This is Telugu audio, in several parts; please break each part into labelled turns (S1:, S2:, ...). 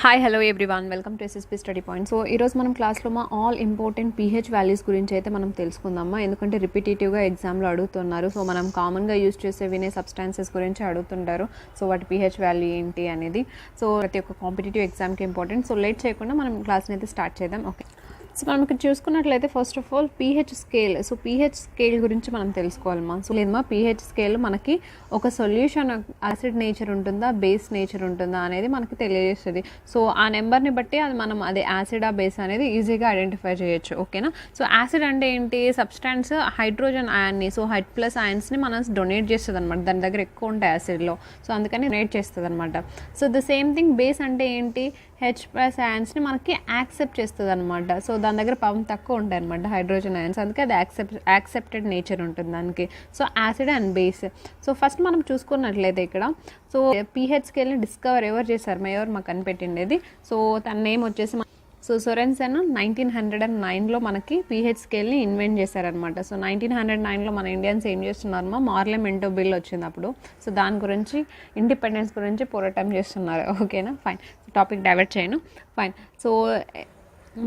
S1: Hi hello everyone welcome to SSP study point. So ఈరోజు మనం క్లాస్లో ఆల్ ఇంపార్టెంట్ పీహెచ్ వాల్యూస్ గురించి అయితే మనం తెలుసుకుందామా, ఎందుకంటే రిపిటేటివ్గా ఎగ్జామ్లో అడుగుతున్నారు. సో మనం కామన్గా యూజ్ చేసే వినే సబ్స్టాన్సెస్ గురించి అడుగుతుంటారు. సో వాటి పీహెచ్ వాల్యూ ఏంటి అనేది సో ప్రతి ఒక్క కాంపిటేటివ్ ఎగ్జామ్కి ఇంపార్టెంట్. సో లేట్ చేయకుండా మనం క్లాస్ని అయితే స్టార్ట్ చేద్దాం. ఓకే, సో మనం ఇక్కడ చూసుకున్నట్లయితే first of all pH scale. So pH scale గురించి మనం తెలుసుకోవాలమ్మా. సో లేదమ్మా, పీహెచ్ స్కేల్ మనకి ఒక సొల్యూషన్ యాసిడ్ నేచర్ ఉంటుందా బేస్ నేచర్ ఉంటుందా అనేది మనకి తెలియజేస్తుంది. సో ఆ నెంబర్ని బట్టి అది మనం అది యాసిడా బేస్ అనేది ఈజీగా ఐడెంటిఫై చేయొచ్చు. ఓకేనా. సో యాసిడ్ అంటే ఏంటి? సబ్స్టాన్స్ హైడ్రోజన్ అయాన్ని, సో హైడ్ ప్లస్ అయాన్స్ని మనం డొనేట్ చేస్తుంది అనమాట. దాని దగ్గర ఎక్కువ ఉంటాయి యాసిడ్లో, సో అందుకని డొనేట్ చేస్తుంది అనమాట. So the same thing base అంటే ఏంటి? హెచ్ ప్లస్ అయాన్స్ని మనకి యాక్సెప్ట్ చేస్తుంది అనమాట. సో దాని దగ్గర పవర్ తక్కువ ఉంటాయి అనమాట హైడ్రోజన్ అయాన్స్, అందుకే అది యాక్సెప్టెడ్ నేచర్ ఉంటుంది దానికి. So acid and base. So first మనం చూసుకున్నట్లయితే ఇక్కడ సో పీహెచ్ స్కేల్ని డిస్కవర్ ఎవరు చేశారు? ఎవరు మాకు కనిపెట్టిండేది? సో తన నేమ్ వచ్చేసి సో సోరెన్సెన్ 1909లో మనకి పీహెచ్ స్కేల్ని ఇన్వెంట్ చేశారనమాట. సో 1909లో మన ఇండియన్స్ ఏం చేస్తున్నారమ్మా, మార్లమెంటో బిల్ వచ్చింది అప్పుడు. సో దాని గురించి ఇండిపెండెన్స్ గురించి పోరాటం చేస్తున్నారు. ఓకేనా, ఫైన్. టాపిక్ డైవర్ట్ చేయను, ఫైన్. సో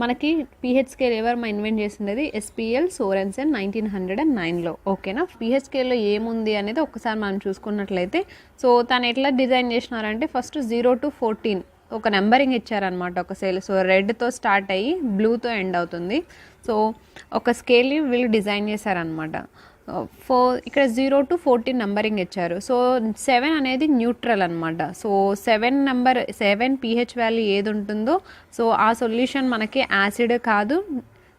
S1: మనకి పీహెచ్ స్కేల్ ఎవరు ఇన్వెంట్ చేసినది? ఎస్పిఎల్ సోరెన్సెన్ 1909లో. ఓకేనా. పీహెచ్ స్కేల్లో ఏముంది అనేది ఒకసారి మనం చూసుకున్నట్లయితే సో తను ఎట్లా డిజైన్ చేసినారంటే ఫస్ట్ 0 to 14 ఒక నెంబరింగ్ ఇచ్చారనమాట ఒక స్కేల్. సో రెడ్తో స్టార్ట్ అయ్యి బ్లూతో ఎండ్ అవుతుంది. సో ఒక స్కేల్ని వీళ్ళు డిజైన్ చేశారనమాట. ఇక్కడ 0 to 14 నెంబరింగ్ ఇచ్చారు. సో 7 అనేది న్యూట్రల్ అనమాట. సో 7 పీహెచ్ వాల్యూ ఏది ఉంటుందో సో ఆ సొల్యూషన్ మనకి యాసిడ్ కాదు,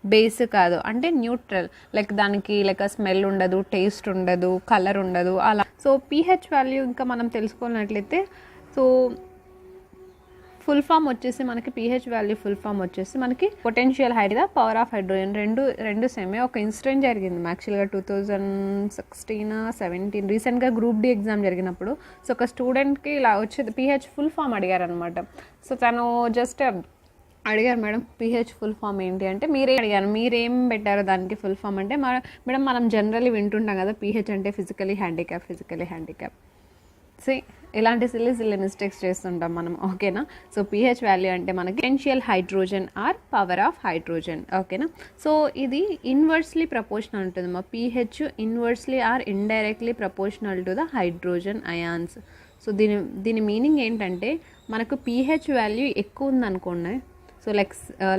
S1: బేస్ కాదు, అంటే న్యూట్రల్. లైక్ దానికి లైక్ స్మెల్ ఉండదు, టేస్ట్ ఉండదు, కలర్ ఉండదు, అలా. సో పీహెచ్ వాల్యూ ఇంకా మనం తెలుసుకున్నట్లయితే సో ఫుల్ ఫామ్ వచ్చేసి మనకి పీహెచ్ వాల్యూ ఫుల్ ఫామ్ వచ్చేసి మనకి potential hide the power of hydrogen. రెండు సేమే. ఒక ఇన్సిడెంట్ జరిగింది యాక్చువల్గా 2016-17 రీసెంట్గా గ్రూప్ డి ఎగ్జామ్ జరిగినప్పుడు. సో ఒక స్టూడెంట్కి ఇలా వచ్చేది పీహెచ్ ఫుల్ ఫామ్ అడిగారనమాట. సో తను జస్ట్ అడిగారు, మేడం పీహెచ్ ఫుల్ ఫామ్ ఏంటి అంటే, మీరేం పెట్టారు దానికి ఫుల్ ఫామ్ అంటే, మేడం మనం జనరల్లీ వింటుంటాం కదా పీహెచ్ అంటే ఫిజికలీ హ్యాండిక్యాప్. సో ఇలాంటి సిల్లీ మిస్టేక్స్ చేస్తుంటాం మనం. ఓకేనా. సో పీహెచ్ వాల్యూ అంటే మనకి potential hydrogen are power of hydrogen. ఓకేనా. సో ఇది ఇన్వర్స్లీ ప్రపోర్షనల్ ఉంటుంది. మా pH inversely or indirectly proportional to the hydrogen ions. So దీని మీనింగ్ ఏంటంటే మనకు పీహెచ్ వాల్యూ ఎక్కువ ఉందనుకోండి, సో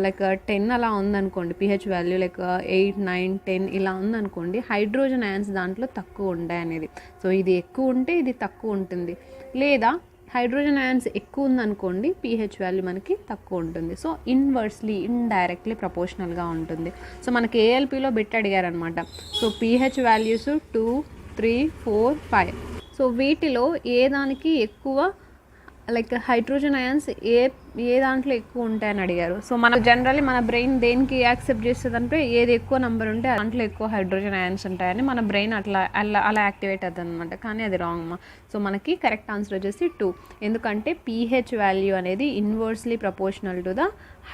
S1: లైక్ 10 అలా ఉందనుకోండి పీహెచ్ వాల్యూ, లైక్ 8, 9, 10 ఇలా ఉందనుకోండి, హైడ్రోజన్ అయాన్స్ దాంట్లో తక్కువ ఉంటాయి అనేది. సో ఇది ఎక్కువ ఉంటే ఇది తక్కువ ఉంటుంది, లేదా హైడ్రోజన్ అయాన్స్ ఎక్కువ ఉందనుకోండి పీహెచ్ వాల్యూ మనకి తక్కువ ఉంటుంది. సో ఇన్వర్స్లీ ఇండైరెక్ట్లీ ప్రపోర్షనల్గా ఉంటుంది. సో మనకి ఏఎల్పిలో బిట్ అడిగారనమాట. So pH values 2, 3, 4, 5. సో వీటిలో ఏ దానికి ఎక్కువ లైక్ హైడ్రోజన్ అయాన్స్ ఏ దాంట్లో ఎక్కువ ఉంటాయని అడిగారు. సో మన జనరల్లీ మన బ్రెయిన్ దేనికి యాక్సెప్ట్ చేస్తుంది అంటే ఏది ఎక్కువ నెంబర్ ఉంటే దాంట్లో ఎక్కువ హైడ్రోజన్ అయాన్స్ ఉంటాయని మన బ్రెయిన్ అలా యాక్టివేట్ అవుతుంది అనమాట. కానీ అది రాంగ్ అమ్మా. సో మనకి కరెక్ట్ ఆన్సర్ వచ్చేసి 2. ఎందుకంటే పీహెచ్ వాల్యూ అనేది inversely proportional to the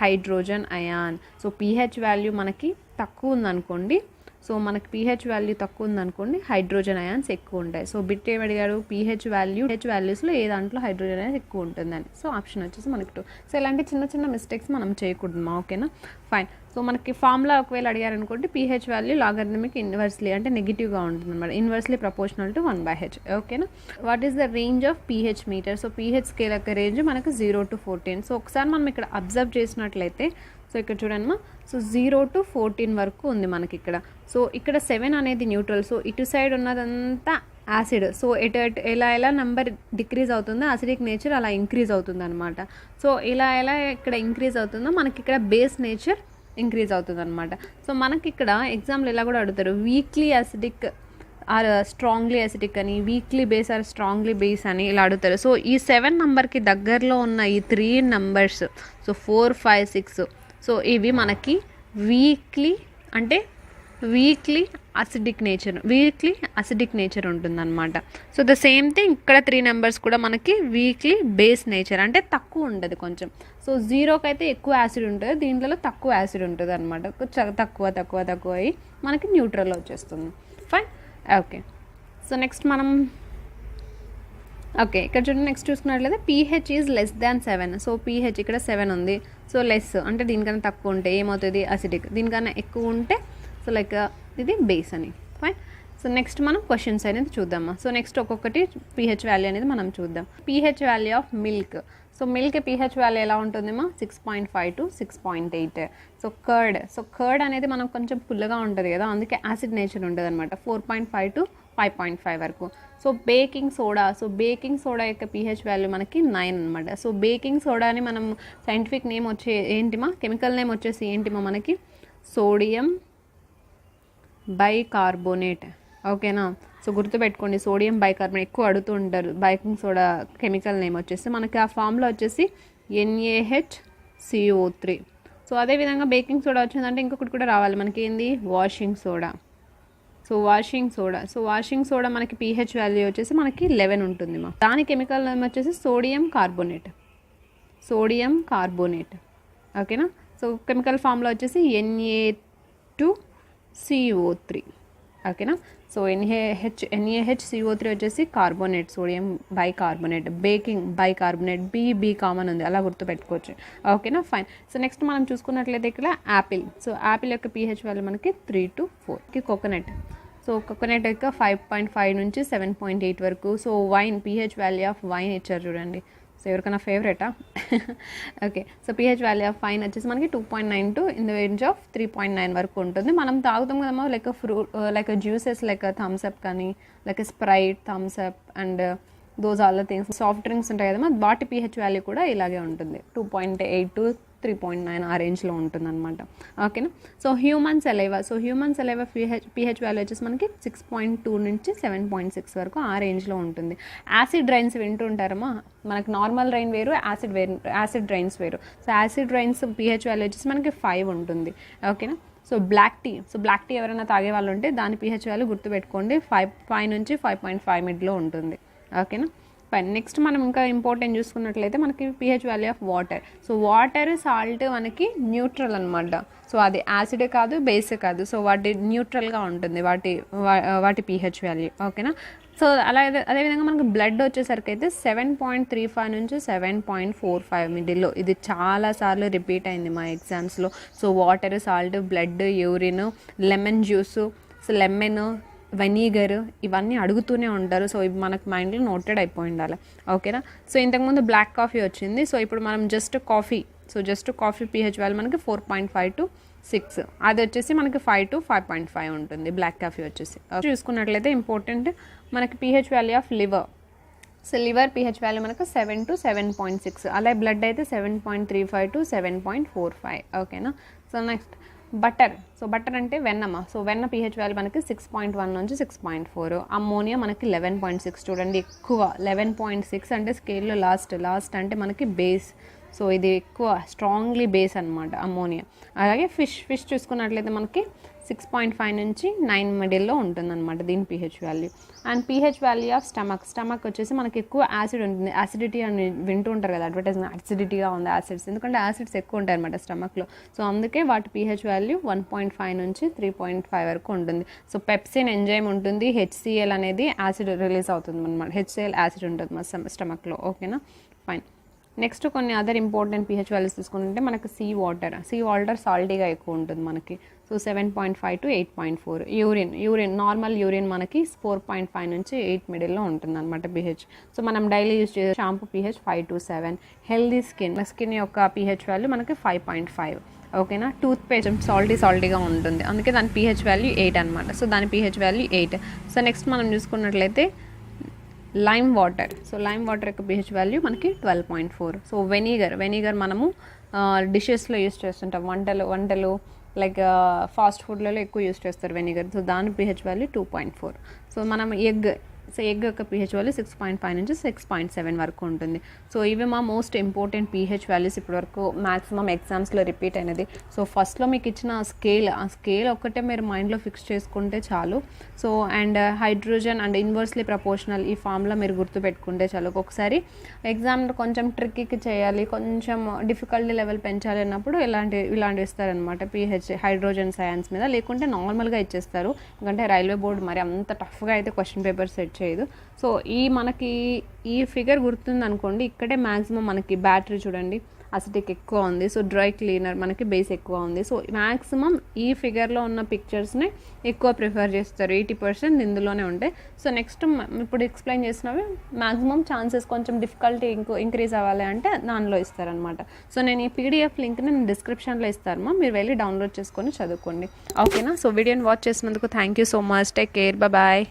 S1: hydrogen ion. So pH value మనకి తక్కువ ఉందనుకోండి, సో మనకి పీహెచ్ వాల్యూ తక్కువ ఉందనుకోండి హైడ్రోజన్ అయాన్స్ ఎక్కువ ఉంటాయి. సో బిట్ ఏమి అడిగారు? పీహెచ్ వాల్యూస్లో ఏ దాంట్లో హైడ్రోజన్ అయాన్స్ ఎక్కువ ఉంటుందని. సో ఆప్షన్ వచ్చేసి మనకి 2. సో ఇలాంటి చిన్న మిస్టేక్స్ మనం చేయకూడదు. ఓకేనా, ఫైన్. సో మనకి ఫార్ములా ఒకవేళ అడిగారనుకోండి పీహెచ్ వాల్యూ లాగరిథమిక్ ఇన్వర్స్లీ అంటే నెగిటివ్గా ఉంటుంది అనమాట. Inversely proportional to 1/h. ఓకేనా. What is the range of pH meter? So pH scale యొక్క రేంజ్ మనకు 0 to 14. సో ఒకసారి మనం ఇక్కడ అబ్జర్వ్ చేసినట్లయితే సో ఇక్కడ చూడమ్మా, సో 0 to 14 వరకు ఉంది మనకి ఇక్కడ. సో ఇక్కడ 7 అనేది న్యూట్రల్. సో ఇటు సైడ్ ఉన్నదంతా యాసిడ్. సో ఎలా నెంబర్ డిక్రీజ్ అవుతుందో యాసిడిక్ నేచర్ అలా ఇంక్రీజ్ అవుతుంది అనమాట. సో ఎలా ఇక్కడ ఇంక్రీజ్ అవుతుందో మనకి ఇక్కడ బేస్ నేచర్ ఇంక్రీజ్ అవుతుంది అనమాట. సో మనకి ఇక్కడ ఎగ్జామ్లో ఇలా కూడా అడుగుతారు, weakly acidic or strongly acidic అని, weakly base or strongly base అని ఇలా అడుగుతారు. సో ఈ 7 నెంబర్కి దగ్గరలో ఉన్న ఈ 3 నెంబర్స్, సో 4, 5, 6, సో ఇవి మనకి వీక్లీ అసిడిక్ నేచర్ ఉంటుందన్నమాట. సో ద సేమ్ థింగ్ ఇక్కడ 3 నెంబర్స్ కూడా మనకి వీక్లీ బేస్ నేచర్, అంటే తక్కువ ఉండదు కొంచెం. సో 0కి అయితే ఎక్కువ యాసిడ్ ఉంటుంది, దీంట్లో తక్కువ యాసిడ్ ఉంటుంది అనమాట. తక్కువ అయ్యి మనకి న్యూట్రల్ వచ్చేస్తుంది. Fine, okay. సో నెక్స్ట్ మనం ఓకే, ఇక్కడ చూడండి నెక్స్ట్ చూసుకున్నట్లయితే pH is less than 7. So pH ఇక్కడ 7 ఉంది. సో లెస్ అంటే దీనికన్నా తక్కువ ఉంటే ఏమవుతుంది, అసిడిక్. దీనికన్నా ఎక్కువ ఉంటే సో లైక్ ఇది బేస్ అని. ఫైన్. సో నెక్స్ట్ మనం క్వశ్చన్స్ అనేది చూద్దామా. సో నెక్స్ట్ ఒక్కొక్కటి pH వాల్యూ అనేది మనం చూద్దాం. pH value of milk. So milk pH value ఎలా ఉంటుందేమో 6.5 to 6.8. సో కర్డ్ అనేది మనం కొంచెం పుల్లగా ఉంటుంది కదా, అందుకే యాసిడ్ నేచర్ ఉంటుంది అనమాట. 4.5 to 5.5 వరకు. సో బేకింగ్ సోడా యొక్క pH వాల్యూ మనకి 9 అనమాట. సో బేకింగ్ సోడాని మనం సైంటిఫిక్ నేమ్ వచ్చే ఏంటిమా, కెమికల్ నేమ్ వచ్చేసి ఏంటిమా మనకి సోడియం బైకార్బోనేట్. ఓకేనా. సో గుర్తుపెట్టుకోండి, సోడియం బైకార్బోనేట్ ఎక్కువ అడుగుతూ ఉంటారు. బేకింగ్ సోడా కెమికల్ నేమ్ వచ్చేసి మనకి ఆ ఫామ్లో వచ్చేసి NaHCO3. సో అదేవిధంగా బేకింగ్ సోడా వచ్చిందంటే ఇంకొకటి కూడా రావాలి మనకి, ఏంది washing soda. So washing soda మనకి pH వాల్యూ వచ్చేసి మనకి 11 ఉంటుంది మా. దాని కెమికల్ నేమ్ వచ్చేసి సోడియం కార్బోనేట్. ఓకేనా. సో కెమికల్ ఫామ్లో వచ్చేసి Na2CO3. ఓకేనా. సో NaHCO3 వచ్చేసి carbonate, sodium bicarbonate. Baking bicarbonate, బి కామన్ ఉంది, అలా గుర్తుపెట్టుకోవచ్చు. ఓకేనా. ఫైన్. సో నెక్స్ట్ మనం చూసుకున్నట్లయితే ఇక్కడ యాపిల్. సో యాపిల్ యొక్క pH వాల్యూ మనకి 3 to 4. కోకోనట్. సో కోకోనట్ యొక్క 5.5 నుంచి 7.8 వరకు. So wine pH value of wine ఇచ్చారు చూడండి. సో ఎవరికైనా ఫేవరెటా. Okay. So pH value of wine వచ్చేసి మనకి 2.9 to in the range of 3.9 వరకు ఉంటుంది. మనం తాగుతాం కదమ్మా, like fruit, like juices, like Thums Up కానీ, like Sprite, Thums Up and those all the things. Soft drinks ఉంటాయి కదమ్మా, వాటి pH వాల్యూ కూడా ఇలాగే ఉంటుంది. 2.8 to 3.9 ఆ రేంజ్లో ఉంటుంది అనమాట. ఓకేనా. So human saliva pH value వచ్చేసి మనకి 6.2 నుంచి 7.6 వరకు ఆ రేంజ్లో ఉంటుంది. యాసిడ్ రైన్స్ వింటూ ఉంటారమ్మా, మనకి నార్మల్ రైన్ వేరు, యాసిడ్ రైన్స్ వేరు. So acid rains pH value వచ్చేసి మనకి 5 ఉంటుంది. ఓకేనా. సో బ్లాక్ టీ ఎవరైనా తాగే వాళ్ళు ఉంటే దాని pH వాల్యూ గుర్తుపెట్టుకోండి, 5 నుంచి 5.5 మిడ్లో ఉంటుంది. ఓకేనా. ఫైన్. నెక్స్ట్ మనం ఇంకా ఇంపార్టెంట్ చూసుకున్నట్లయితే మనకి pH value of water. So water, salt మనకి న్యూట్రల్ అనమాట. సో అది యాసిడ్ కాదు, బేస్ కాదు. సో వాటి న్యూట్రల్గా ఉంటుంది వాటి pH వాల్యూ. ఓకేనా. సో అదేవిధంగా మనకి బ్లడ్ వచ్చేసరికి అయితే 7.35 నుంచి 7.45 మిడిల్లో. ఇది చాలాసార్లు రిపీట్ అయింది మా ఎగ్జామ్స్లో. So water, salt, blood, urine, lemon juice, so lemon, vinegar, ఇవన్నీ అడుగుతూనే ఉంటారు. సో ఇవి మనకు మైండ్లో నోటెడ్ అయిపోయి ఉండాలి. ఓకేనా. సో ఇంతకుముందు బ్లాక్ కాఫీ వచ్చింది. సో ఇప్పుడు మనం జస్ట్ కాఫీ pH వాల్యూ మనకి 4.5 to 6. అది వచ్చేసి మనకి 5 to 5.5 ఉంటుంది బ్లాక్ కాఫీ వచ్చేసి. చూసుకున్నట్లయితే ఇంపార్టెంట్ మనకి pH value of liver. So liver pH value మనకు 7 to 7.6. అలాగే బ్లడ్ అయితే 7.35 to 7.45. ఓకేనా. సో నెక్స్ట్ బటర్ అంటే వెన్నమ్మ. సో వెన్న pH వాల్యూ మనకి 6.1 నుంచి 6.4. అమ్మోనియా మనకి 11.6. చూడండి ఎక్కువ 11.6 అంటే స్కేల్లో లాస్ట్ అంటే మనకి బేస్. సో ఇది ఎక్కువ స్ట్రాంగ్లీ బేస్ అనమాట అమ్మోనియా. అలాగే ఫిష్ చూసుకున్నట్లయితే మనకి 6.5 నుంచి 9 మిడిల్లో ఉంటుందన్నమాట దీని pH value. And pH value of stomach వచ్చేసి మనకి ఎక్కువ యాసిడ్ ఉంటుంది. యాసిడిటీ అని వింటూ ఉంటారు కదా అడ్వర్టైజ్మెంట్, యాసిడిటీగా ఉంది యాసిడ్స్, ఎందుకంటే యాసిడ్స్ ఎక్కువ ఉంటాయి అనమాట స్టమక్లో. సో అందుకే వాటి pH వాల్యూ 1.5 నుంచి 3.5 వరకు ఉంటుంది. సో పెప్సిన్ ఎంజైమ్ ఉంటుంది, HCl అనేది యాసిడ్ రిలీజ్ అవుతుంది అనమాట. HCl యాసిడ్ ఉంటుంది మన స్టమక్లో. ఓకేనా. ఫైన్. నెక్స్ట్ కొన్ని అదర్ ఇంపార్టెంట్ pH వాల్యూస్ తీసుకుంటే మనకి సీ వాటర్ సాల్టీగా ఎక్కువ ఉంటుంది మనకి. So 7.5 to 8.4. Urine normal urine మనకి 4.5 నుంచి 8 మిడిల్లో ఉంటుంది అనమాట pH. సో మనం డైలీ యూజ్ చేసే shampoo pH 5 to 7. Healthy skin యొక్క pH వాల్యూ మనకి 5.5. ఓకేనా. టూత్ పేస్ట్ సాల్టీగా ఉంటుంది, అందుకే దాని pH వాల్యూ 8 అనమాట. సో దాని pH వాల్యూ 8. సో నెక్స్ట్ మనం చూసుకున్నట్లయితే లైమ్ వాటర్ యొక్క pH వాల్యూ మనకి 12.4. సో వెనిగర్ మనము డిషెస్లో యూస్ చేస్తుంటాం, వంటలు లైక్ ఫాస్ట్ ఫుడ్లలో ఎక్కువ యూస్ చేస్తారు వెనిగర్. సో దాని pH వాల్యూ 2.4. సో మనం ఎగ్ యొక్క pH వాల్యూ 6.5 నుంచి 6.7 వరకు ఉంటుంది. సో ఇవి మా మోస్ట్ ఇంపార్టెంట్ pH వాల్యూస్ ఇప్పటివరకు మ్యాక్సిమం ఎగ్జామ్స్లో రిపీట్ అయినది. సో ఫస్ట్లో మీకు ఇచ్చిన ఆ స్కేల్ ఒక్కటే మీరు మైండ్లో ఫిక్స్ చేసుకుంటే చాలు. So and hydrogen and inversely proportional ఈ ఫామ్లో మీరు గుర్తుపెట్టుకుంటే చాలు. ఒకసారి ఎగ్జామ్లో కొంచెం ట్రిక్కీకి చేయాలి, కొంచెం డిఫికల్టీ లెవెల్ పెంచాలి అన్నప్పుడు ఇలాంటివి ఇస్తారనమాట pH హైడ్రోజన్ సైన్స్ మీద. లేకుంటే నార్మల్గా ఇచ్చేస్తారు, ఎందుకంటే రైల్వే బోర్డు మరి అంత టఫ్గా అయితే క్వశ్చన్ పేపర్ సెట్ చేయదు. సో మనకి ఈ ఫిగర్ గుర్తుందనుకోండి, ఇక్కడే మ్యాక్సిమం మనకి బ్యాటరీ చూడండి అసిటిక్ ఎక్కువ ఉంది. సో డ్రై క్లీనర్ మనకి బేస్ ఎక్కువ ఉంది. సో మ్యాక్సిమం ఈ ఫిగర్లో ఉన్న పిక్చర్స్ని ఎక్కువ ప్రిఫర్ చేస్తారు. 80% ఇందులోనే ఉంటాయి. సో నెక్స్ట్ ఇప్పుడు ఎక్స్ప్లెయిన్ చేసినవి మ్యాక్సిమం ఛాన్సెస్ కొంచెం డిఫికల్టీ ఇంక్రీజ్ అవ్వాలి అంటే దానిలో ఇస్తారనమాట. సో నేను ఈ పీడిఎఫ్ లింక్ని నేను డిస్క్రిప్షన్లో ఇస్తాను, మీరు వెళ్ళి డౌన్లోడ్ చేసుకొని చదువుకోండి. ఓకేనా? సో వీడియోని వాచ్ చేసినందుకు thank you so much. Take care. Bye.